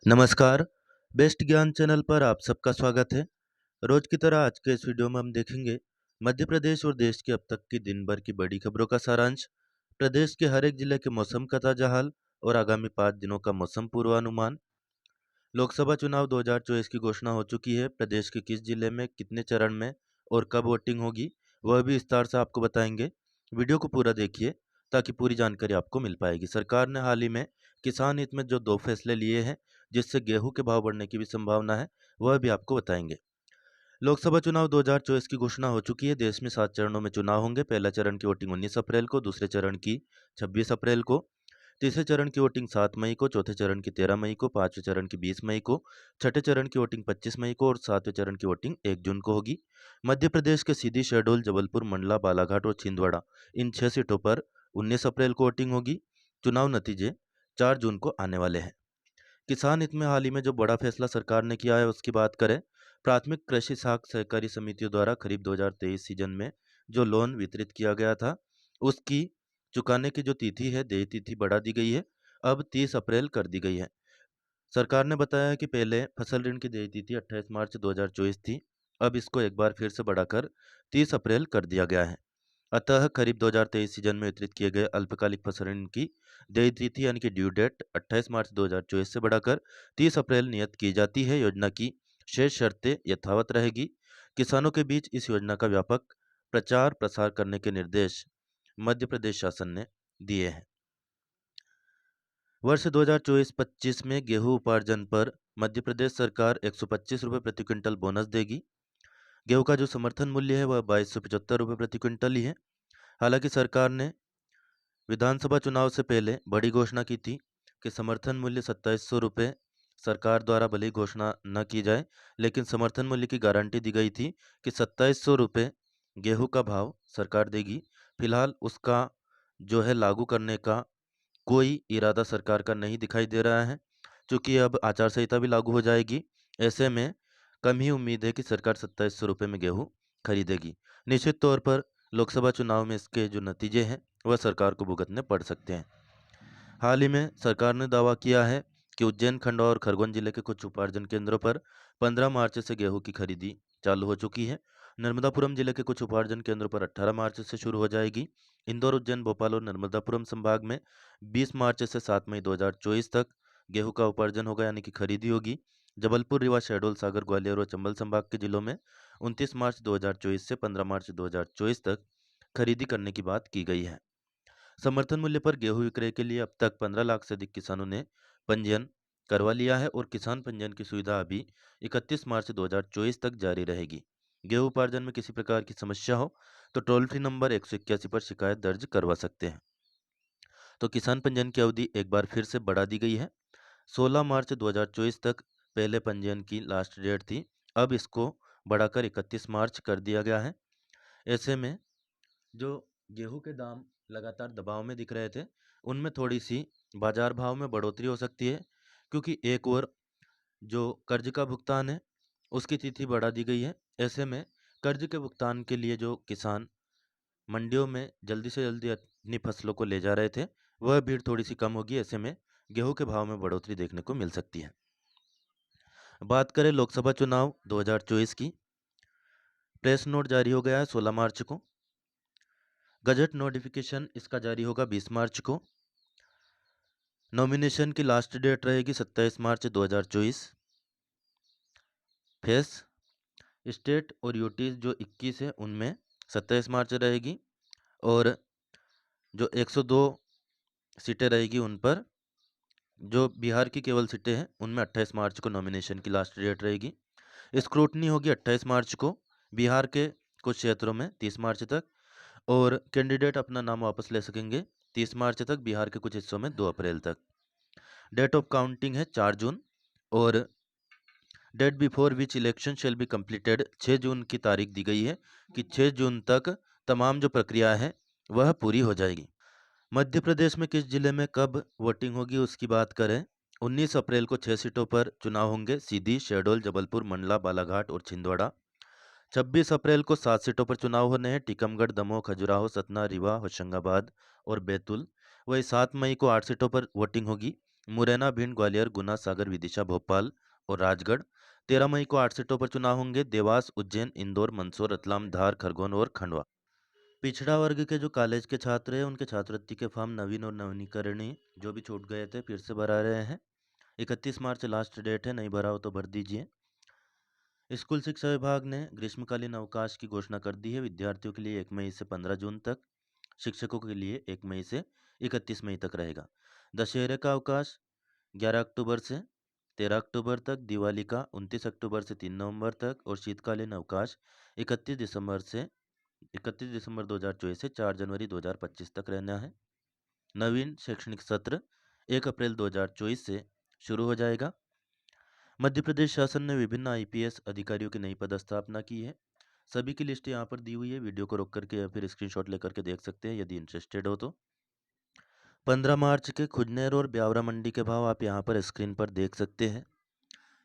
नमस्कार, बेस्ट ज्ञान चैनल पर आप सबका स्वागत है। रोज की तरह आज के इस वीडियो में हम देखेंगे मध्य प्रदेश और देश के अब तक की दिन भर की बड़ी खबरों का सारांश, प्रदेश के हर एक जिले के मौसम का ताजा हाल और आगामी 5 दिनों का मौसम पूर्वानुमान। लोकसभा चुनाव 2024 की घोषणा हो चुकी है। प्रदेश के किस जिले में कितने चरण में और कब वोटिंग होगी वह भी विस्तार से आपको बताएंगे। वीडियो को पूरा देखिए ताकि पूरी जानकारी आपको मिल पाएगी। सरकार ने हाल ही में किसान हित में जो 2 फैसले लिए हैं जिससे गेहूं के भाव बढ़ने की भी संभावना है वह भी आपको बताएंगे। लोकसभा चुनाव 2024 की घोषणा हो चुकी है। देश में 7 चरणों में चुनाव होंगे। पहला चरण की वोटिंग 19 अप्रैल को, दूसरे चरण की 26 अप्रैल को, तीसरे चरण की वोटिंग 7 मई को, चौथे चरण की 13 मई को, पांचवें चरण की 20 मई को, छठे चरण की वोटिंग 25 मई को और सातवें चरण की वोटिंग 1 जून को होगी। मध्य प्रदेश के सीधी, शहडोल, जबलपुर, मंडला, बालाघाट और छिंदवाड़ा इन 6 सीटों पर 19 अप्रैल को वोटिंग होगी। चुनाव नतीजे 4 जून को आने वाले हैं। किसान हित में हाल ही में जो बड़ा फैसला सरकार ने किया है उसकी बात करें। प्राथमिक कृषि साख सहकारी समितियों द्वारा खरीफ 2023 सीजन में जो लोन वितरित किया गया था उसकी चुकाने की जो तिथि है, देय तिथि बढ़ा दी गई है। अब 30 अप्रैल कर दी गई है। सरकार ने बताया है कि पहले फसल ऋण की देय तिथि 28 मार्च 2024 थी। अब इसको एक बार फिर से बढ़ाकर 30 अप्रैल कर दिया गया है। अतः करीब 2023 सीजन में वितरित किए गए अल्पकालिक फसल ऋण की देय तिथि यानी कि ड्यू डेट 28 मार्च 2024 से बढ़ाकर 30 अप्रैल नियत की जाती है। योजना की शेष शर्तें यथावत रहेगी। किसानों के बीच इस योजना का व्यापक प्रचार प्रसार करने के निर्देश मध्य प्रदेश शासन ने दिए हैं। वर्ष 2024-25 में गेहूं उपार्जन पर मध्य प्रदेश सरकार 125 रुपये प्रति क्विंटल बोनस देगी। गेहूं का जो समर्थन मूल्य है वह 2275 रुपये प्रति क्विंटल ही है। हालांकि सरकार ने विधानसभा चुनाव से पहले बड़ी घोषणा की थी कि समर्थन मूल्य 2700 रुपये सरकार द्वारा भले ही घोषणा न की जाए लेकिन समर्थन मूल्य की गारंटी दी गई थी कि 2700 रुपये गेहूं का भाव सरकार देगी। फिलहाल उसका जो है लागू करने का कोई इरादा सरकार का नहीं दिखाई दे रहा है। चूंकि अब आचार संहिता भी लागू हो जाएगी, ऐसे में कम ही उम्मीद है कि सरकार 2700 रुपये में गेहूं खरीदेगी। निश्चित तौर पर लोकसभा चुनाव में इसके जो नतीजे हैं वह सरकार को भुगतने पड़ सकते हैं। हाल ही में सरकार ने दावा किया है कि उज्जैन, खंडवा और खरगोन जिले के कुछ उपार्जन केंद्रों पर 15 मार्च से गेहूं की खरीदी चालू हो चुकी है। नर्मदापुरम जिले के कुछ उपार्जन केंद्रों पर 18 मार्च से शुरू हो जाएगी। इंदौर, उज्जैन, भोपाल और नर्मदापुरम संभाग में 20 मार्च से 7 मई 2024 तक गेहूं का उपार्जन होगा यानी कि खरीदी होगी। जबलपुर, रीवा, शहडोल, सागर, ग्वालियर और चंबल संभाग के जिलों में 29 मार्च 2024 से 15 मार्च 2024 तक खरीदी करने की बात की गई है। समर्थन मूल्य पर गेहूं विक्रय के लिए अब तक 15 लाख से अधिक किसानों ने पंजीयन करवा लिया है और किसान पंजीयन की सुविधा अभी 31 मार्च 2024 तक जारी रहेगी। गेहूं उपार्जन में किसी प्रकार की समस्या हो तो टोल फ्री नंबर 181 पर शिकायत दर्ज करवा सकते हैं। तो किसान पंजीयन की अवधि एक बार फिर से बढ़ा दी गई है। 16 मार्च 2024 तक पहले पंजीयन की लास्ट डेट थी। अब इसको बढ़ाकर 31 मार्च कर दिया गया है। ऐसे में जो गेहूं के दाम लगातार दबाव में दिख रहे थे उनमें थोड़ी सी बाजार भाव में बढ़ोतरी हो सकती है, क्योंकि एक और जो कर्ज का भुगतान है उसकी तिथि बढ़ा दी गई है। ऐसे में कर्ज के भुगतान के लिए जो किसान मंडियों में जल्दी से जल्दी अपनी फसलों को ले जा रहे थे वह भीड़ थोड़ी सी कम होगी। ऐसे में गेहूं के भाव में बढ़ोतरी देखने को मिल सकती है। बात करें लोकसभा चुनाव 2024 की, प्रेस नोट जारी हो गया है 16 मार्च को। गजट नोटिफिकेशन इसका जारी होगा 20 मार्च को। नॉमिनेशन की लास्ट डेट रहेगी 27 मार्च 2024। फेस स्टेट और यूटीज जो 21 है उनमें 27 मार्च रहेगी और जो 102 सीटें रहेगी उन पर, जो बिहार की केवल सीटें हैं उनमें 28 मार्च को नॉमिनेशन की लास्ट डेट रहेगी। स्क्रूटनी होगी 28 मार्च को बिहार के कुछ क्षेत्रों में 30 मार्च तक, और कैंडिडेट अपना नाम वापस ले सकेंगे 30 मार्च तक, बिहार के कुछ हिस्सों में 2 अप्रैल तक। डेट ऑफ काउंटिंग है 4 जून और date before which election shall be completed 6 June की तारीख दी गई है कि 6 जून तक तमाम जो प्रक्रिया है वह पूरी हो जाएगी। मध्य प्रदेश में किस जिले में कब वोटिंग होगी उसकी बात करें। 19 अप्रैल को 6 सीटों पर चुनाव होंगे, सीधी, शहडोल, जबलपुर, मंडला, बालाघाट और छिंदवाड़ा। 26 अप्रैल को 7 सीटों पर चुनाव होने हैं, टीकमगढ़, दमोह, खजुराहो, सतना, रीवा, होशंगाबाद और बैतूल। वही 7 मई को 8 सीटों पर वोटिंग होगी, मुरैना, भिंड, ग्वालियर, गुना, सागर, विदिशा, भोपाल और राजगढ़। 13 मई को 8 सीटों पर चुनाव होंगे। देवास, उज्जैन, इंदौर, मंदसौर, रतलाम, धार, खरगोन और खंडवा। पिछड़ा वर्ग के जो कॉलेज के छात्र हैं उनके छात्रवृत्ति के फॉर्म नवीन और नवीनीकरणीय जो भी छूट गए थे फिर से भरा रहे हैं। 31 मार्च लास्ट डेट है, नहीं भरा हो तो भर दीजिए। स्कूल शिक्षा विभाग ने ग्रीष्मकालीन अवकाश की घोषणा कर दी है। विद्यार्थियों के लिए 1 मई से 15 जून तक, शिक्षकों के लिए 1 मई से 31 मई तक रहेगा। दशहरे का अवकाश 11 अक्टूबर से 13 अक्टूबर तक, दिवाली का 29 अक्टूबर से 3 नवंबर तक और शीतकालीन अवकाश 31 दिसंबर 2024 से 4 जनवरी 2025 तक रहना है। नवीन शैक्षणिक सत्र 1 अप्रैल 2024 से शुरू हो जाएगा। मध्य प्रदेश शासन ने विभिन्न आईपीएस अधिकारियों की नई पदस्थापना की है। सभी की लिस्ट यहाँ पर दी हुई है, वीडियो को रोक करके या फिर स्क्रीनशॉट लेकर के देख सकते हैं यदि इंटरेस्टेड हो तो। 15 मार्च के खुजनेर और ब्यावरा मंडी के भाव आप यहाँ पर स्क्रीन पर देख सकते हैं।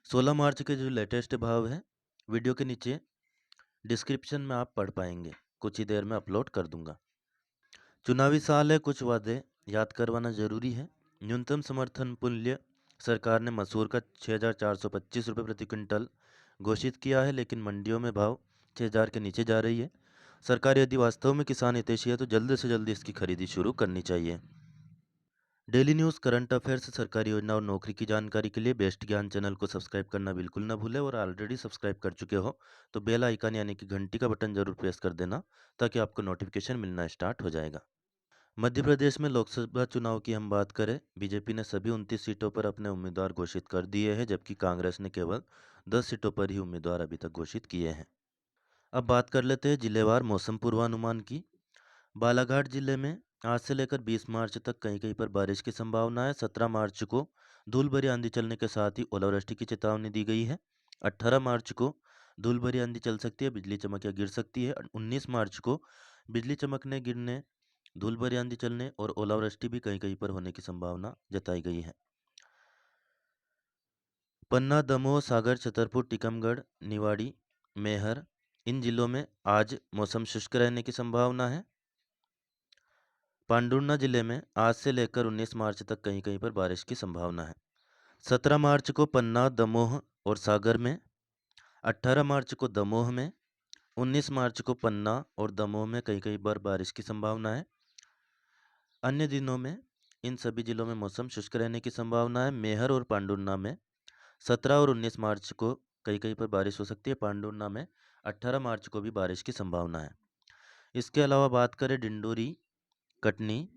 16 मार्च के जो लेटेस्ट भाव है वीडियो के नीचे डिस्क्रिप्शन में आप पढ़ पाएंगे, कुछ ही देर में अपलोड कर दूंगा। चुनावी साल है, कुछ वादे याद करवाना जरूरी है। न्यूनतम समर्थन मूल्य सरकार ने मसूर का 6,425 रुपये प्रति क्विंटल घोषित किया है, लेकिन मंडियों में भाव 6,000 के नीचे जा रही है। सरकार यदि वास्तव में किसान हितैषी है तो जल्द से जल्द इसकी खरीदी शुरू करनी चाहिए। डेली न्यूज़, करंट अफेयर्स, सरकारी योजना और नौकरी की जानकारी के लिए बेस्ट ज्ञान चैनल को सब्सक्राइब करना बिल्कुल ना भूलें। और ऑलरेडी सब्सक्राइब कर चुके हो तो बेल आइकन यानी कि घंटी का बटन जरूर प्रेस कर देना, ताकि आपको नोटिफिकेशन मिलना स्टार्ट हो जाएगा। मध्य प्रदेश में लोकसभा चुनाव की हम बात करें, बीजेपी ने सभी 29 सीटों पर अपने उम्मीदवार घोषित कर दिए हैं, जबकि कांग्रेस ने केवल 10 सीटों पर ही उम्मीदवार अभी तक घोषित किए हैं। अब बात कर लेते हैं जिलेवार मौसम पूर्वानुमान की। बालाघाट जिले में आज से लेकर 20 मार्च तक कहीं कहीं पर बारिश की संभावना है। 17 मार्च को धूल भरी आंधी चलने के साथ ही ओलावृष्टि की चेतावनी दी गई है। 18 मार्च को धूल भरी आंधी चल सकती है, बिजली चमक या गिर सकती है। 19 मार्च को बिजली चमकने, गिरने, धूल भरी आंधी चलने और ओलावृष्टि भी कहीं कहीं पर होने की संभावना जताई गई है। पन्ना, दमोह, सागर, छतरपुर, टीकमगढ़, निवाड़ी, मैहर, इन जिलों में आज मौसम शुष्क रहने की संभावना है। पांडुर्ना जिले में आज से लेकर 19 मार्च तक कहीं कहीं पर बारिश की संभावना है। 17 मार्च को पन्ना, दमोह और सागर में, 18 मार्च को दमोह में, 19 मार्च को पन्ना और दमोह में कहीं कहीं पर बारिश की संभावना है। अन्य दिनों में इन सभी जिलों में मौसम शुष्क रहने की संभावना है। मैहर और पांडुर्ना में 17 और 19 मार्च को कहीं कहीं पर बारिश हो सकती है। पांडुर्ना में 18 मार्च को भी बारिश की संभावना है। इसके अलावा बात करें डिंडोरी, कटनी,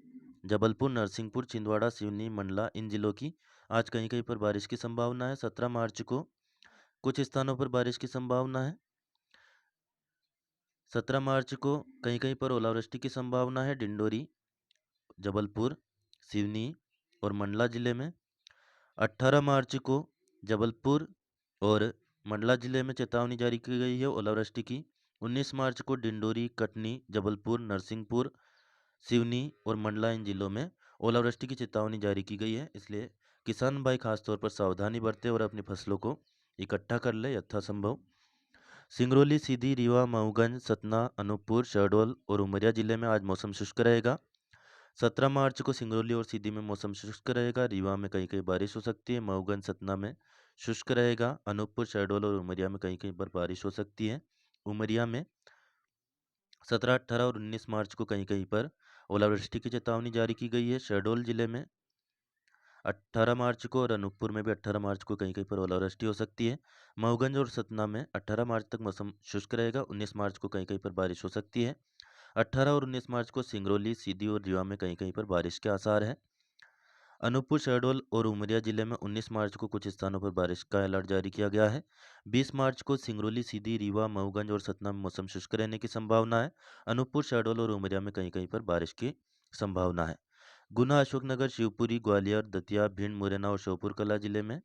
जबलपुर, नरसिंहपुर, छिंदवाड़ा, सिवनी, मंडला, इन जिलों की आज कहीं कहीं पर बारिश की संभावना है। 17 मार्च को कुछ स्थानों पर बारिश की संभावना है। 17 मार्च को कहीं कहीं पर ओलावृष्टि की संभावना है डिंडोरी, जबलपुर, सिवनी और मंडला जिले में। 18 मार्च को जबलपुर और मंडला जिले में चेतावनी जारी की गई है ओलावृष्टि की। 19 मार्च को डिंडोरी, कटनी, जबलपुर, नरसिंहपुर, सिवनी और मंडला, इन जिलों में ओलावृष्टि की चेतावनी जारी की गई है। इसलिए किसान भाई खासतौर पर सावधानी बरतें और अपनी फसलों को इकट्ठा कर ले यथासंभव। सिंगरौली, सीधी, रीवा, मऊगंज, सतना, अनूपपुर, शहडोल और उमरिया जिले में आज मौसम शुष्क रहेगा। 17 मार्च को सिंगरौली और सीधी में मौसम शुष्क रहेगा। रीवा में कहीं कहीं बारिश हो सकती है। मऊगंज, सतना में शुष्क रहेगा। अनूपपुर, शहडोल और उमरिया में कहीं कहीं पर बारिश हो सकती है। उमरिया में 17, 18 और 19 मार्च को कहीं कहीं पर ओलावृष्टि की चेतावनी जारी की गई है। शहडोल जिले में 18 मार्च को और अनूपपुर में भी 18 मार्च को कहीं कहीं पर ओलावृष्टि हो सकती है। मऊगंज और सतना में 18 मार्च तक मौसम शुष्क रहेगा। 19 मार्च को कहीं कहीं पर बारिश हो सकती है। 18 और 19 मार्च को सिंगरौली, सीधी और रीवा में कहीं कहीं पर बारिश के आसार हैं। अनूपपुर, शहडोल और उमरिया जिले में 19 मार्च को कुछ स्थानों पर बारिश का अलर्ट जारी किया गया है। 20 मार्च को सिंगरौली, सीधी, रीवा, मऊगंज और सतना में मौसम शुष्क रहने की संभावना है। अनूपपुर, शहडोल और उमरिया में कहीं कहीं पर बारिश की संभावना है। गुना, अशोकनगर, शिवपुरी, ग्वालियर, दतिया, भिंड, मुरैना और श्योपुर कला जिले में।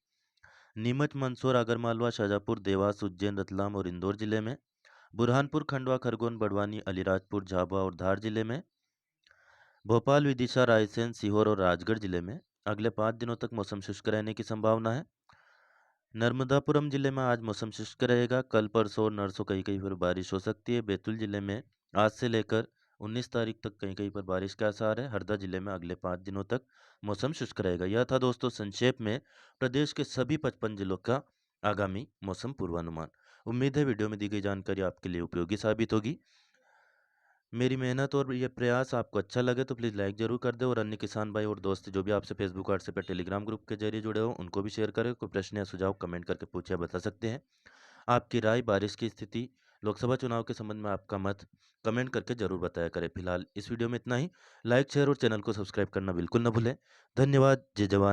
नीमच, मंदसौर, आगरमालवा, शाजापुर, देवास, उज्जैन, रतलाम और इंदौर जिले में। बुरहानपुर, खंडवा, खरगोन, बड़वानी, अलीराजपुर, झाबुआ और धार जिले में। भोपाल, विदिशा, रायसेन, सीहोर और राजगढ़ जिले में अगले 5 दिनों तक मौसम शुष्क रहने की संभावना है। नर्मदापुरम जिले में आज मौसम शुष्क रहेगा। कल, परसों और नरसों कहीं कहीं पर बारिश हो सकती है। बैतूल जिले में आज से लेकर 19 तारीख तक कहीं-कहीं पर बारिश के आसार है। हरदा जिले में अगले 5 दिनों तक मौसम शुष्क रहेगा। यह था दोस्तों संक्षेप में प्रदेश के सभी 55 जिलों का आगामी मौसम पूर्वानुमान। उम्मीद है वीडियो में दी गई जानकारी आपके लिए उपयोगी साबित होगी। मेरी मेहनत और ये प्रयास आपको अच्छा लगे तो प्लीज़ लाइक ज़रूर कर दें और अन्य किसान भाई और दोस्त जो भी आपसे फेसबुक, व्हाट्सएप या टेलीग्राम ग्रुप के जरिए जुड़े हो उनको भी शेयर करें। कोई प्रश्न या सुझाव कमेंट करके पूछे या बता सकते हैं। आपकी राय, बारिश की स्थिति, लोकसभा चुनाव के संबंध में आपका मत कमेंट करके ज़रूर बताया करें। फिलहाल इस वीडियो में इतना ही। लाइक, शेयर और चैनल को सब्सक्राइब करना बिल्कुल ना भूलें। धन्यवाद। जय जवान।